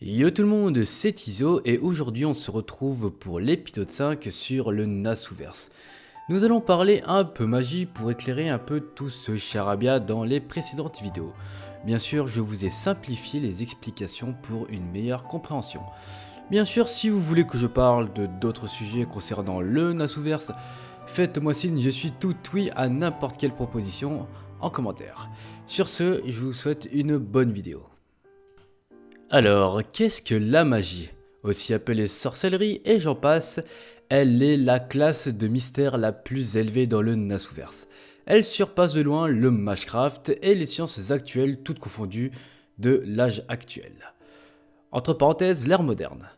Yo tout le monde, c'est Iso et aujourd'hui on se retrouve pour l'épisode 5 sur le Nasuverse. Nous allons parler un peu magie pour éclairer un peu tout ce charabia dans les précédentes vidéos. Bien sûr, je vous ai simplifié les explications pour une meilleure compréhension. Bien sûr, si vous voulez que je parle de d'autres sujets concernant le Nasuverse, faites-moi signe, je suis tout oui à n'importe quelle proposition en commentaire. Sur ce, je vous souhaite une bonne vidéo. Alors, qu'est-ce que la magie? Aussi appelée sorcellerie et j'en passe, elle est la classe de mystère la plus élevée dans le Nasuverse. Elle surpasse de loin le Magecraft et les sciences actuelles toutes confondues de l'âge actuel. Entre parenthèses, l'ère moderne.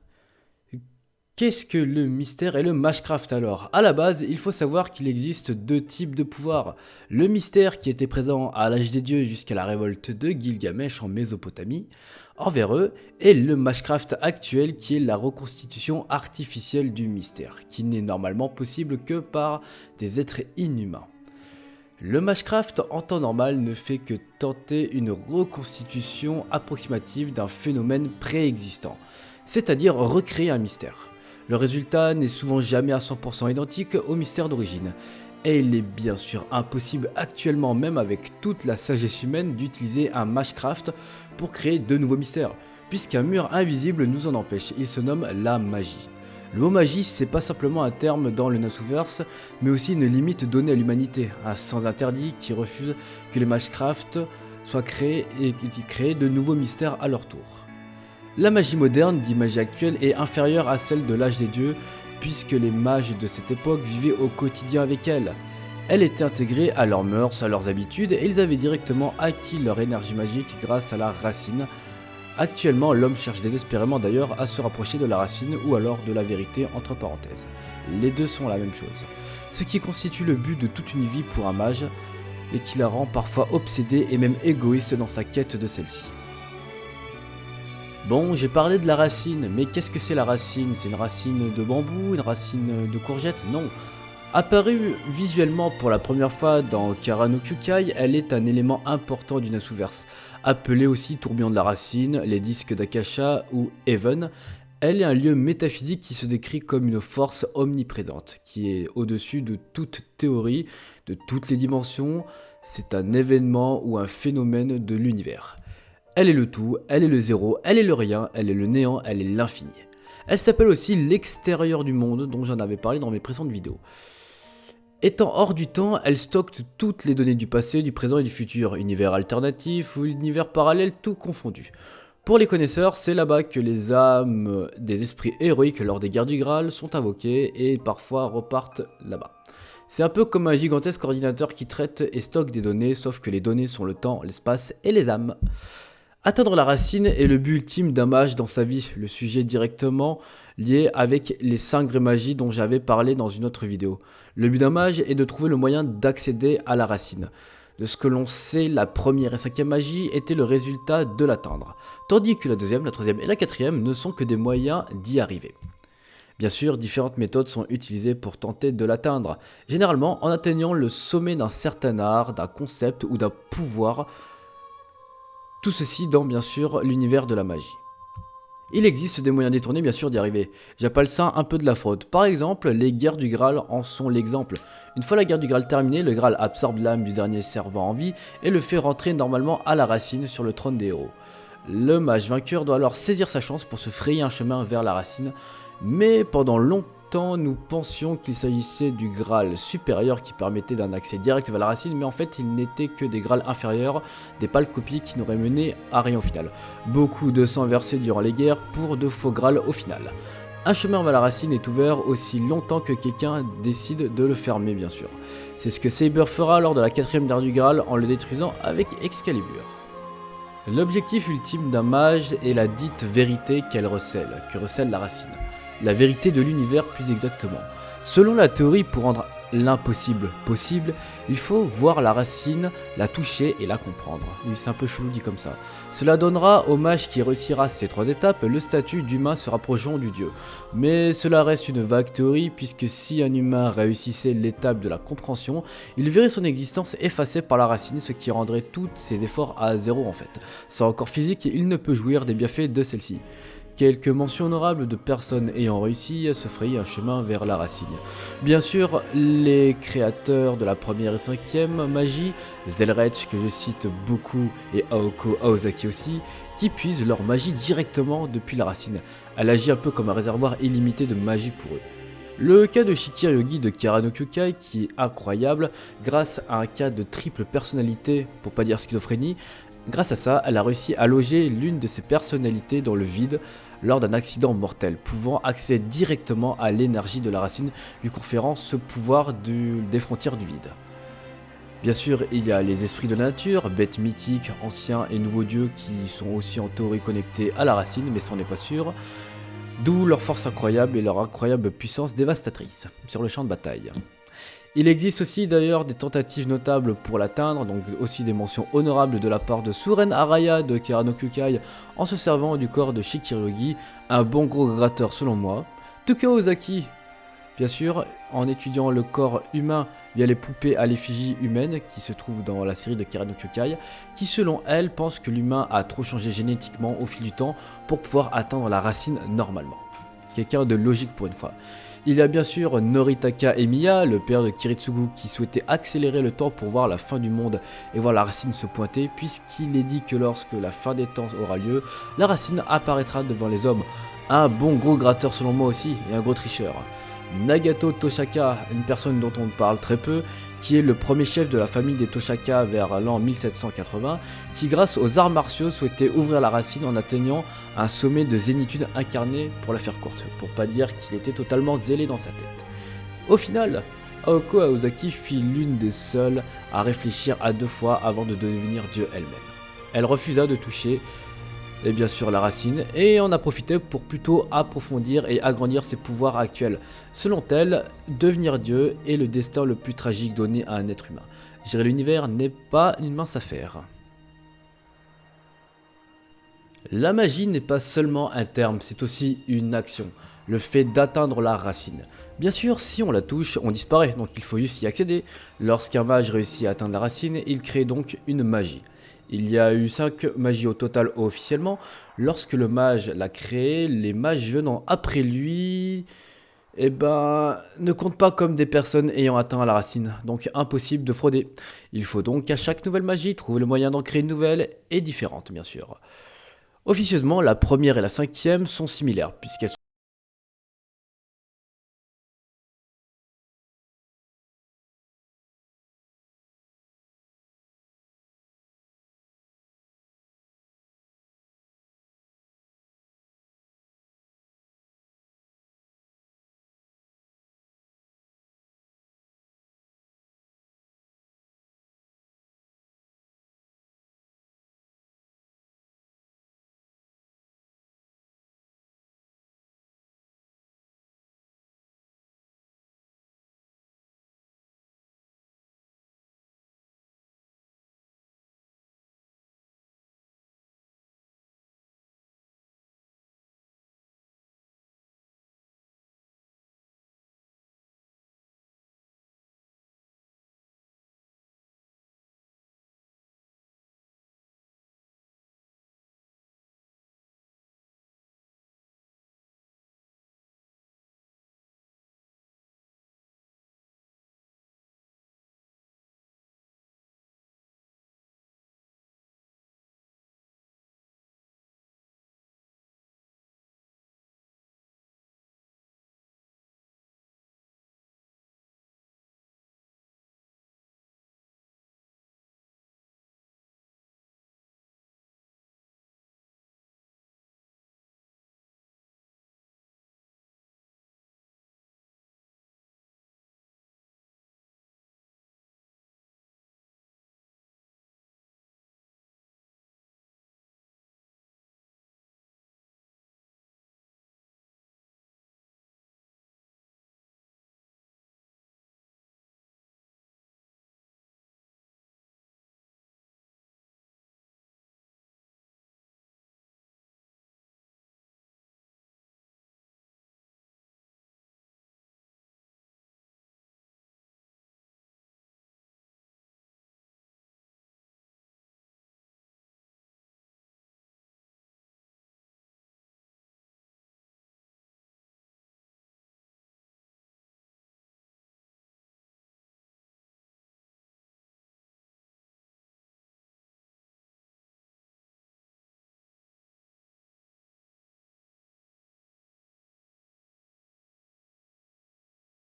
Qu'est-ce que le mystère et le Magecraft alors? À la base, il faut savoir qu'il existe deux types de pouvoirs. Le mystère qui était présent à l'âge des dieux jusqu'à la révolte de Gilgamesh en Mésopotamie, envers eux, et le Magecraft actuel qui est la reconstitution artificielle du mystère, qui n'est normalement possible que par des êtres inhumains. Le Magecraft en temps normal ne fait que tenter une reconstitution approximative d'un phénomène préexistant, c'est-à-dire recréer un mystère. Le résultat n'est souvent jamais à 100% identique au mystère d'origine, et il est bien sûr impossible actuellement même avec toute la sagesse humaine d'utiliser un Magecraft pour créer de nouveaux mystères, puisqu'un mur invisible nous en empêche, il se nomme la magie. Le mot magie, c'est pas simplement un terme dans le Nasuverse, mais aussi une limite donnée à l'humanité, un sens interdit qui refuse que les Magecraft soient créés et qui créent de nouveaux mystères à leur tour. La magie moderne, dit magie actuelle, est inférieure à celle de l'âge des dieux, puisque les mages de cette époque vivaient au quotidien avec elle. Elle était intégrée à leurs mœurs, à leurs habitudes, et ils avaient directement acquis leur énergie magique grâce à la racine. Actuellement, l'homme cherche désespérément d'ailleurs à se rapprocher de la racine ou alors de la vérité entre parenthèses. Les deux sont la même chose. Ce qui constitue le but de toute une vie pour un mage, et qui la rend parfois obsédé et même égoïste dans sa quête de celle-ci. Bon, j'ai parlé de la racine, mais qu'est-ce que c'est la racine? C'est une racine de bambou, une racine de courgette? Non. Apparue visuellement pour la première fois dans Kara no Kyukai, elle est un élément important du Nasuverse. Appelée aussi tourbillon de la racine, les disques d'Akasha ou Heaven, elle est un lieu métaphysique qui se décrit comme une force omniprésente, qui est au-dessus de toute théorie, de toutes les dimensions. C'est un événement ou un phénomène de l'univers. Elle est le tout, elle est le zéro, elle est le rien, elle est le néant, elle est l'infini. Elle s'appelle aussi l'extérieur du monde, dont j'en avais parlé dans mes précédentes vidéos. Étant hors du temps, elle stocke toutes les données du passé, du présent et du futur, univers alternatif ou univers parallèle, tout confondu. Pour les connaisseurs, c'est là-bas que les âmes des esprits héroïques lors des guerres du Graal sont invoquées et parfois repartent là-bas. C'est un peu comme un gigantesque ordinateur qui traite et stocke des données, sauf que les données sont le temps, l'espace et les âmes. Atteindre la racine est le but ultime d'un mage dans sa vie, le sujet directement lié avec les 5 vraies magies dont j'avais parlé dans une autre vidéo. Le but d'un mage est de trouver le moyen d'accéder à la racine. De ce que l'on sait, la première et 5e magie était le résultat de l'atteindre, tandis que la 2e, la 3e et la 4e ne sont que des moyens d'y arriver. Bien sûr, différentes méthodes sont utilisées pour tenter de l'atteindre, généralement en atteignant le sommet d'un certain art, d'un concept ou d'un pouvoir. Tout ceci dans bien sûr l'univers de la magie. Il existe des moyens détournés bien sûr d'y arriver. J'appelle ça un peu de la fraude. Par exemple, les guerres du Graal en sont l'exemple. Une fois la guerre du Graal terminée, le Graal absorbe l'âme du dernier servant en vie et le fait rentrer normalement à la racine sur le trône des héros. Le mage vainqueur doit alors saisir sa chance pour se frayer un chemin vers la racine, mais pendant longtemps nous pensions qu'il s'agissait du Graal supérieur qui permettait d'un accès direct vers la racine, mais en fait il n'était que des Graals inférieurs, des pâles copies qui n'auraient mené à rien au final. Beaucoup de sang versé durant les guerres pour de faux Graals au final. Un chemin vers la racine est ouvert aussi longtemps que quelqu'un décide de le fermer bien sûr. C'est ce que Saber fera lors de la 4e guerre du Graal en le détruisant avec Excalibur. L'objectif ultime d'un mage est la dite vérité qu'elle recèle, que recèle la racine. La vérité de l'univers plus exactement. Selon la théorie, pour rendre l'impossible possible, il faut voir la racine, la toucher et la comprendre. Oui, c'est un peu chelou dit comme ça. Cela donnera au mage qui réussira ces 3 étapes le statut d'humain se rapprochant du dieu. Mais cela reste une vague théorie puisque si un humain réussissait l'étape de la compréhension, il verrait son existence effacée par la racine, ce qui rendrait tous ses efforts à zéro en fait. Sans corps physique, il ne peut jouir des bienfaits de celle-ci. Quelques mentions honorables de personnes ayant réussi à se frayer un chemin vers la racine. Bien sûr, les créateurs de la première et cinquième magie, Zelrech que je cite beaucoup et Aoko Aozaki aussi, qui puisent leur magie directement depuis la racine. Elle agit un peu comme un réservoir illimité de magie pour eux. Le cas de Shikiryogi de Kara no Kyukai qui est incroyable grâce à un cas de triple personnalité, pour pas dire schizophrénie. Grâce à ça, elle a réussi à loger l'une de ses personnalités dans le vide lors d'un accident mortel, pouvant accéder directement à l'énergie de la racine, lui conférant ce pouvoir des frontières du vide. Bien sûr, il y a les esprits de la nature, bêtes mythiques, anciens et nouveaux dieux qui sont aussi en théorie connectés à la racine, mais ça on n'est pas sûr. D'où leur force incroyable et leur incroyable puissance dévastatrice sur le champ de bataille. Il existe aussi d'ailleurs des tentatives notables pour l'atteindre, donc aussi des mentions honorables de la part de Suren Araya de Kara no Kyukai en se servant du corps de Shikiryogi, un bon gros gratteur selon moi. Tukao Ozaki, bien sûr, en étudiant le corps humain via les poupées à l'effigie humaine qui se trouvent dans la série de Kara no Kyukai, qui selon elle pense que l'humain a trop changé génétiquement au fil du temps pour pouvoir atteindre la racine normalement. Quelqu'un de logique pour une fois. Il y a bien sûr Noritaka Emiya, le père de Kiritsugu, qui souhaitait accélérer le temps pour voir la fin du monde et voir la racine se pointer, puisqu'il est dit que lorsque la fin des temps aura lieu, la racine apparaîtra devant les hommes. Un bon gros gratteur selon moi aussi, et un gros tricheur. Nagato Toshaka, une personne dont on parle très peu, qui est le premier chef de la famille des Toshaka vers l'an 1780, qui grâce aux arts martiaux souhaitait ouvrir la racine en atteignant un sommet de zénitude incarné pour la faire courte, pour pas dire qu'il était totalement zélé dans sa tête. Au final, Aoko Aozaki fut l'une des seules à réfléchir à 2 fois avant de devenir dieu elle-même. Elle refusa de toucher et bien sûr la racine, et en a profité pour plutôt approfondir et agrandir ses pouvoirs actuels. Selon elle, devenir Dieu est le destin le plus tragique donné à un être humain. Gérer l'univers n'est pas une mince affaire. La magie n'est pas seulement un terme, c'est aussi une action, le fait d'atteindre la racine. Bien sûr, si on la touche, on disparaît, donc il faut juste y accéder. Lorsqu'un mage réussit à atteindre la racine, il crée donc une magie. Il y a eu 5 magies au total officiellement. Lorsque le mage l'a créé, les mages venant après lui, ne comptent pas comme des personnes ayant atteint la racine, donc impossible de frauder. Il faut donc à chaque nouvelle magie trouver le moyen d'en créer une nouvelle et différente bien sûr. Officieusement, la première et la cinquième sont similaires puisqu'elles sont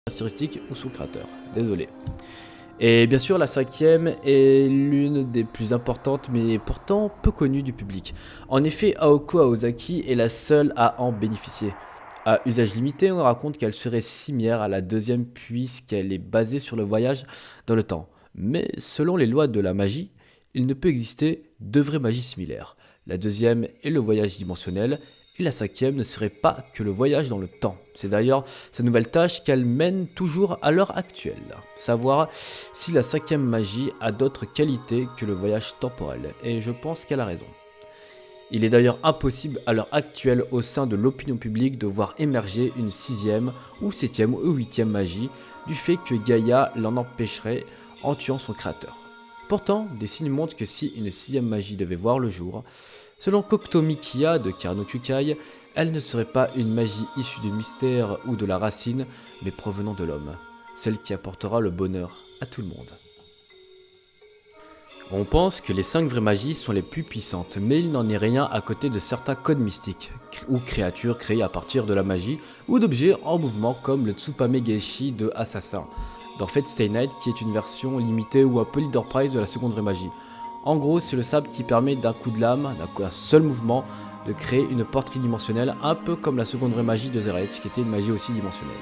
caractéristiques ou son créateur. Désolé. Et bien sûr, la cinquième est l'une des plus importantes, mais pourtant peu connue du public. En effet, Aoko Aozaki est la seule à en bénéficier. À usage limité, on raconte qu'elle serait similaire à la deuxième puisqu'elle est basée sur le voyage dans le temps. Mais selon les lois de la magie, il ne peut exister deux vraies magies similaires. La deuxième est le voyage dimensionnel, et la cinquième ne serait pas que le voyage dans le temps. C'est d'ailleurs sa nouvelle tâche qu'elle mène toujours à l'heure actuelle. Savoir si la cinquième magie a d'autres qualités que le voyage temporel, et je pense qu'elle a raison. Il est d'ailleurs impossible à l'heure actuelle au sein de l'opinion publique de voir émerger une sixième ou septième ou huitième magie du fait que Gaïa l'en empêcherait en tuant son créateur. Pourtant, des signes montrent que si une sixième magie devait voir le jour, selon Kokuto Mikiya de Karano Kyukai, elle ne serait pas une magie issue du mystère ou de la racine, mais provenant de l'homme, celle qui apportera le bonheur à tout le monde. On pense que les 5 vraies magies sont les plus puissantes, mais il n'en est rien à côté de certains codes mystiques, ou créatures créées à partir de la magie, ou d'objets en mouvement comme le Tsupame Geishi de Assassin, dans Fate Stay Night qui est une version limitée ou un peu leader prize de la seconde vraie magie. En gros, c'est le sabre qui permet d'un coup de lame, d'un seul mouvement, de créer une porte tridimensionnelle, un peu comme la seconde vraie magie de Zereth, qui était une magie aussi dimensionnelle.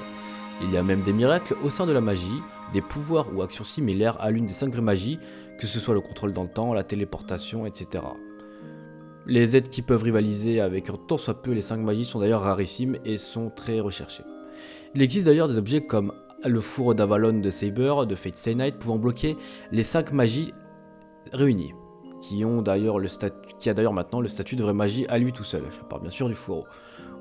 Il y a même des miracles au sein de la magie, des pouvoirs ou actions similaires à l'une des 5 vraies magies, que ce soit le contrôle dans le temps, la téléportation, etc. Les aides qui peuvent rivaliser avec un tant soit peu les 5 magies sont d'ailleurs rarissimes et sont très recherchées. Il existe d'ailleurs des objets comme le fourreau d'Avalon de Saber, de Fate Stay Night, pouvant bloquer les 5 magies réunies, qui a d'ailleurs maintenant le statut de vraie magie à lui tout seul, je parle bien sûr du fourreau,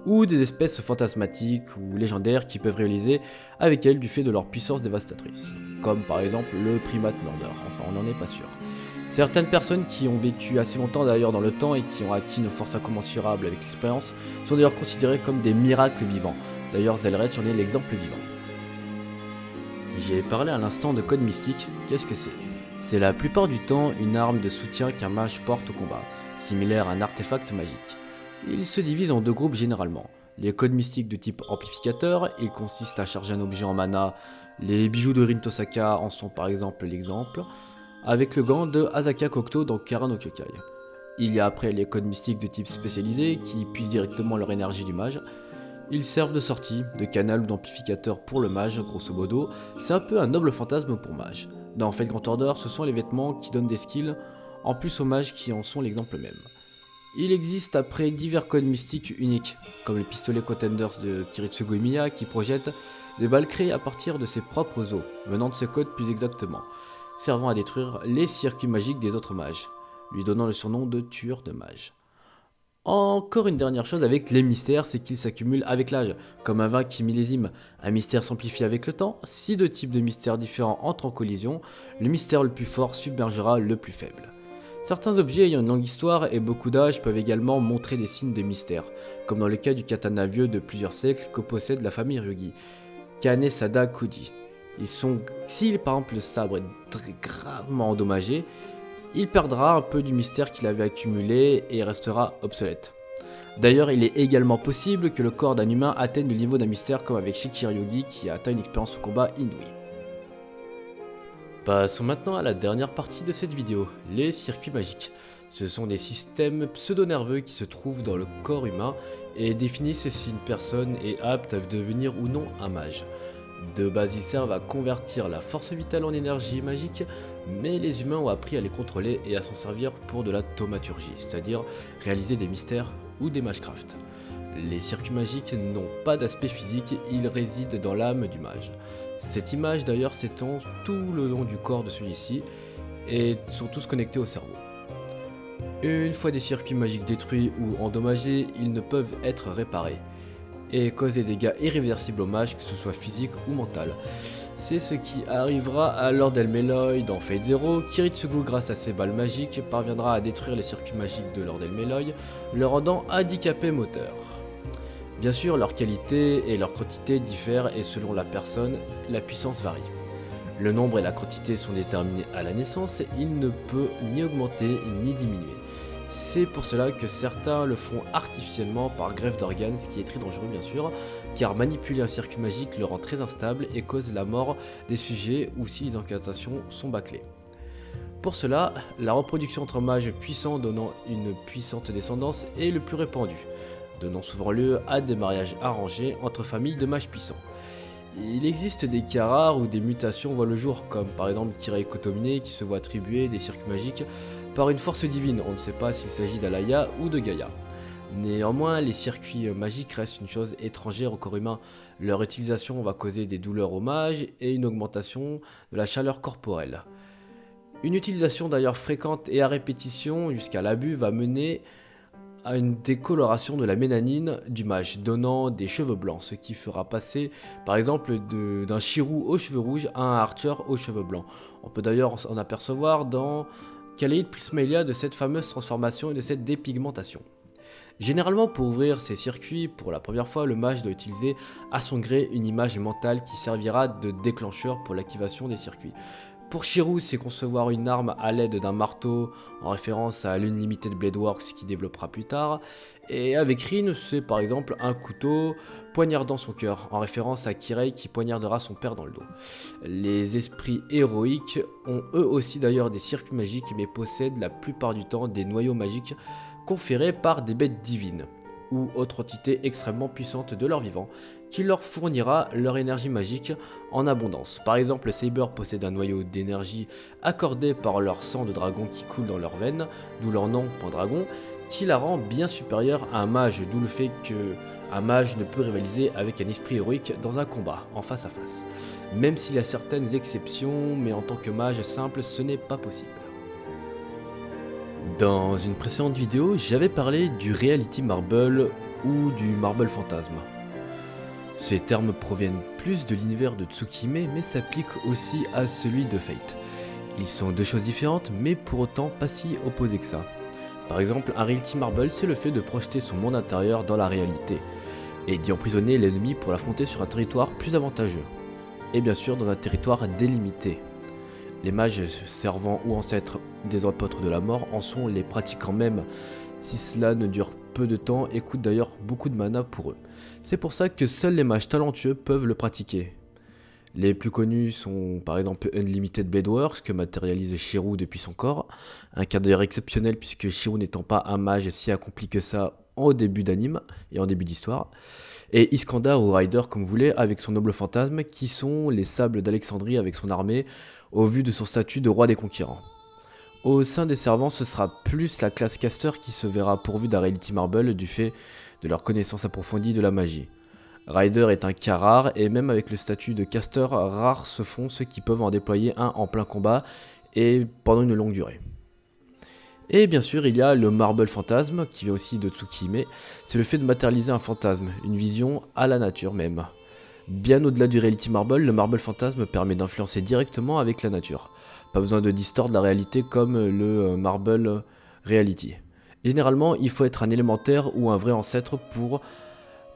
ou des espèces fantasmatiques ou légendaires qui peuvent réaliser avec elles du fait de leur puissance dévastatrice, comme par exemple le primate murder, enfin on n'en est pas sûr. Certaines personnes qui ont vécu assez longtemps d'ailleurs dans le temps et qui ont acquis une force incommensurables avec l'expérience sont d'ailleurs considérées comme des miracles vivants, d'ailleurs Zelreth en est l'exemple vivant. J'ai parlé à l'instant de code mystique, qu'est-ce que c'est ? C'est la plupart du temps une arme de soutien qu'un mage porte au combat, similaire à un artefact magique. Ils se divisent en 2 groupes généralement. Les codes mystiques de type amplificateur, ils consistent à charger un objet en mana, les bijoux de Rin Tosaka en sont par exemple l'exemple, avec le gant de Asaka Kokuto dans Karano Kyukai. Il y a après les codes mystiques de type spécialisé qui puisent directement leur énergie du mage. Ils servent de sortie, de canal ou d'amplificateur pour le mage, grosso modo, c'est un peu un noble fantasme pour mage. Dans Fate Grand Order, ce sont les vêtements qui donnent des skills, en plus aux mages qui en sont l'exemple même. Il existe après divers codes mystiques uniques, comme le pistolet Contenders de Kiritsugu Imiya qui projette des balles créées à partir de ses propres os, venant de ses codes plus exactement, servant à détruire les circuits magiques des autres mages, lui donnant le surnom de tueur de mages. Encore une dernière chose avec les mystères, c'est qu'ils s'accumulent avec l'âge, comme un vin qui millésime. Un mystère s'amplifie avec le temps, si 2 types de mystères différents entrent en collision, le mystère le plus fort submergera le plus faible. Certains objets ayant une longue histoire et beaucoup d'âge peuvent également montrer des signes de mystère, comme dans le cas du katana vieux de plusieurs siècles que possède la famille Ryugi, Kanesada Koji. Si par exemple le sabre est très gravement endommagé, il perdra un peu du mystère qu'il avait accumulé et restera obsolète. D'ailleurs, il est également possible que le corps d'un humain atteigne le niveau d'un mystère comme avec Shikiryogi qui a atteint une expérience au combat inouïe. Passons maintenant à la dernière partie de cette vidéo, les circuits magiques. Ce sont des systèmes pseudo-nerveux qui se trouvent dans le corps humain et définissent si une personne est apte à devenir ou non un mage. De base, ils servent à convertir la force vitale en énergie magique, mais les humains ont appris à les contrôler et à s'en servir pour de la thaumaturgie, c'est-à-dire réaliser des mystères ou des magecraft. Les circuits magiques n'ont pas d'aspect physique, ils résident dans l'âme du mage. Cette image d'ailleurs s'étend tout le long du corps de celui-ci et sont tous connectés au cerveau. Une fois des circuits magiques détruits ou endommagés, ils ne peuvent être réparés et cause des dégâts irréversibles au mage, que ce soit physique ou mental. C'est ce qui arrivera à Lord Elmeloy dans Fate Zero. Kiritsugu, grâce à ses balles magiques, parviendra à détruire les circuits magiques de Lord Elmeloy, le rendant handicapé moteur. Bien sûr, leur qualité et leur quantité diffèrent et selon la personne, la puissance varie. Le nombre et la quantité sont déterminés à la naissance et il ne peut ni augmenter ni diminuer. C'est pour cela que certains le font artificiellement par greffe d'organes, ce qui est très dangereux bien sûr, car manipuler un circuit magique le rend très instable et cause la mort des sujets ou si les incantations sont bâclées. Pour cela, la reproduction entre mages puissants donnant une puissante descendance est le plus répandu, donnant souvent lieu à des mariages arrangés entre familles de mages puissants. Il existe des cas rares où des mutations voient le jour, comme par exemple Kirei Kotomine qui se voit attribuer des circuits magiques par une force divine, on ne sait pas s'il s'agit d'Alaya ou de Gaïa. Néanmoins, les circuits magiques restent une chose étrangère au corps humain. Leur utilisation va causer des douleurs aux mages et une augmentation de la chaleur corporelle. Une utilisation d'ailleurs fréquente et à répétition jusqu'à l'abus va mener à une décoloration de la mélanine du mage, donnant des cheveux blancs, ce qui fera passer par exemple d'un Shirou aux cheveux rouges à un Archer aux cheveux blancs. On peut d'ailleurs en apercevoir dans Kaleid Prismalia de cette fameuse transformation et de cette dépigmentation. Généralement, pour ouvrir ces circuits, pour la première fois, le mage doit utiliser à son gré une image mentale qui servira de déclencheur pour l'activation des circuits. Pour Shirou, c'est concevoir une arme à l'aide d'un marteau, en référence à l'Unlimited Blade Works qui développera plus tard. Et avec Rin, c'est par exemple un couteau poignardant son cœur, en référence à Kirei qui poignardera son père dans le dos. Les esprits héroïques ont eux aussi d'ailleurs des circuits magiques, mais possèdent la plupart du temps des noyaux magiques conférés par des bêtes divines, ou autres entités extrêmement puissantes de leur vivant, qui leur fournira leur énergie magique en abondance. Par exemple, Saber possède un noyau d'énergie accordé par leur sang de dragon qui coule dans leurs veines, d'où leur nom Pendragon, qui la rend bien supérieure à un mage, d'où le fait qu'un mage ne peut rivaliser avec un esprit héroïque dans un combat, en face à face. Même s'il y a certaines exceptions, mais en tant que mage simple, ce n'est pas possible. Dans une précédente vidéo, j'avais parlé du Reality Marble ou du Marble Fantasme. Ces termes proviennent plus de l'univers de Tsukihime mais s'appliquent aussi à celui de Fate. Ils sont deux choses différentes mais pour autant pas si opposées que ça. Par exemple, un Reality Marble c'est le fait de projeter son monde intérieur dans la réalité et d'y emprisonner l'ennemi pour l'affronter sur un territoire plus avantageux. Et bien sûr dans un territoire délimité. Les mages servants ou ancêtres des apôtres de la mort en sont les pratiquants même, si cela ne dure peu de temps et coûte d'ailleurs beaucoup de mana pour eux. C'est pour ça que seuls les mages talentueux peuvent le pratiquer. Les plus connus sont par exemple Unlimited Blade Works que matérialise Shirou depuis son corps, un cas d'ailleurs exceptionnel puisque Shirou n'étant pas un mage si accompli que ça en début d'anime et en début d'histoire, et Iskandar ou Ryder comme vous voulez avec son noble fantasme qui sont les sables d'Alexandrie avec son armée au vu de son statut de roi des conquérants. Au sein des servants, ce sera plus la classe caster qui se verra pourvue d'un Reality Marble du fait de leur connaissance approfondie de la magie. Ryder est un cas rare et même avec le statut de caster, rares se font ceux qui peuvent en déployer un en plein combat et pendant une longue durée. Et bien sûr, il y a le Marble Fantasme qui vient aussi de Tsukihime, c'est le fait de matérialiser un fantasme, une vision à la nature même. Bien au-delà du Reality Marble, le Marble Fantasme permet d'influencer directement avec la nature. Pas besoin de distordre la réalité comme le Marble Reality. Généralement, il faut être un élémentaire ou un vrai ancêtre pour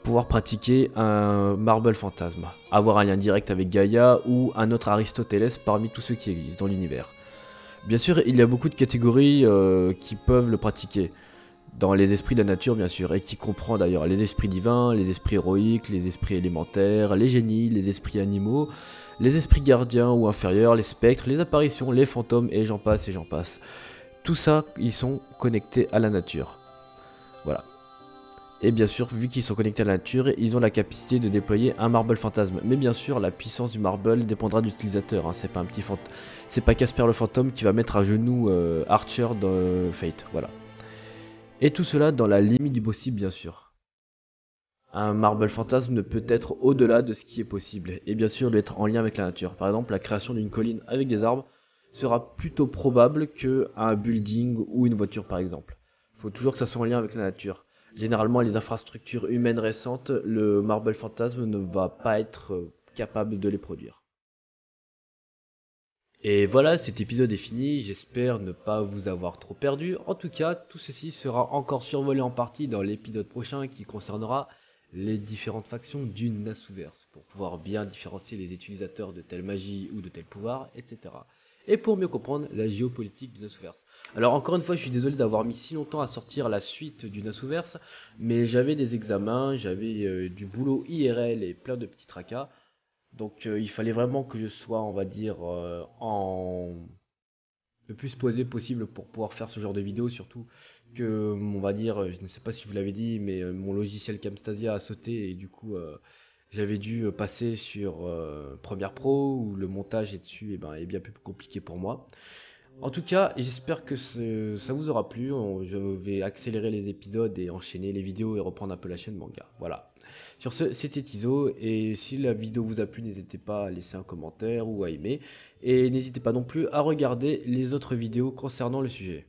pouvoir pratiquer un Marble Fantasme, avoir un lien direct avec Gaïa ou un autre Aristoteles parmi tous ceux qui existent dans l'univers. Bien sûr, il y a beaucoup de catégories qui peuvent le pratiquer. Dans les esprits de la nature bien sûr, et qui comprend d'ailleurs les esprits divins, les esprits héroïques, les esprits élémentaires, les génies, les esprits animaux, les esprits gardiens ou inférieurs, les spectres, les apparitions, les fantômes, et j'en passe et j'en passe. Tout ça, ils sont connectés à la nature. Voilà. Et bien sûr, vu qu'ils sont connectés à la nature, ils ont la capacité de déployer un Marble Fantasme. Mais bien sûr, la puissance du Marble dépendra de l'utilisateur, hein. C'est pas c'est pas Casper le fantôme qui va mettre à genoux Archer dans Fate, voilà. Et tout cela dans la limite du possible bien sûr. Un Marble Fantasme ne peut être au-delà de ce qui est possible, et bien sûr d'être en lien avec la nature. Par exemple, la création d'une colline avec des arbres sera plutôt probable qu'un building ou une voiture par exemple. Il faut toujours que ça soit en lien avec la nature. Généralement, les infrastructures humaines récentes, le Marble Fantasme ne va pas être capable de les produire. Et voilà, cet épisode est fini, j'espère ne pas vous avoir trop perdu. En tout cas, tout ceci sera encore survolé en partie dans l'épisode prochain qui concernera les différentes factions du Nasuverse, pour pouvoir bien différencier les utilisateurs de telle magie ou de tel pouvoir, etc. Et pour mieux comprendre la géopolitique du Nasuverse. Alors encore une fois, je suis désolé d'avoir mis si longtemps à sortir la suite du Nasuverse, mais j'avais des examens, j'avais du boulot IRL et plein de petits tracas. Donc il fallait vraiment que je sois, on va dire, en le plus posé possible pour pouvoir faire ce genre de vidéo, surtout que, on va dire, je ne sais pas si je vous l'avez dit, mais mon logiciel Camstasia a sauté et du coup j'avais dû passer sur Premiere Pro où le montage est dessus et ben, est bien plus compliqué pour moi. En tout cas, j'espère que ça vous aura plu. Je vais accélérer les épisodes et enchaîner les vidéos et reprendre un peu la chaîne manga. Voilà. Sur ce, c'était Tizo. Et si la vidéo vous a plu, n'hésitez pas à laisser un commentaire ou à aimer. Et n'hésitez pas non plus à regarder les autres vidéos concernant le sujet.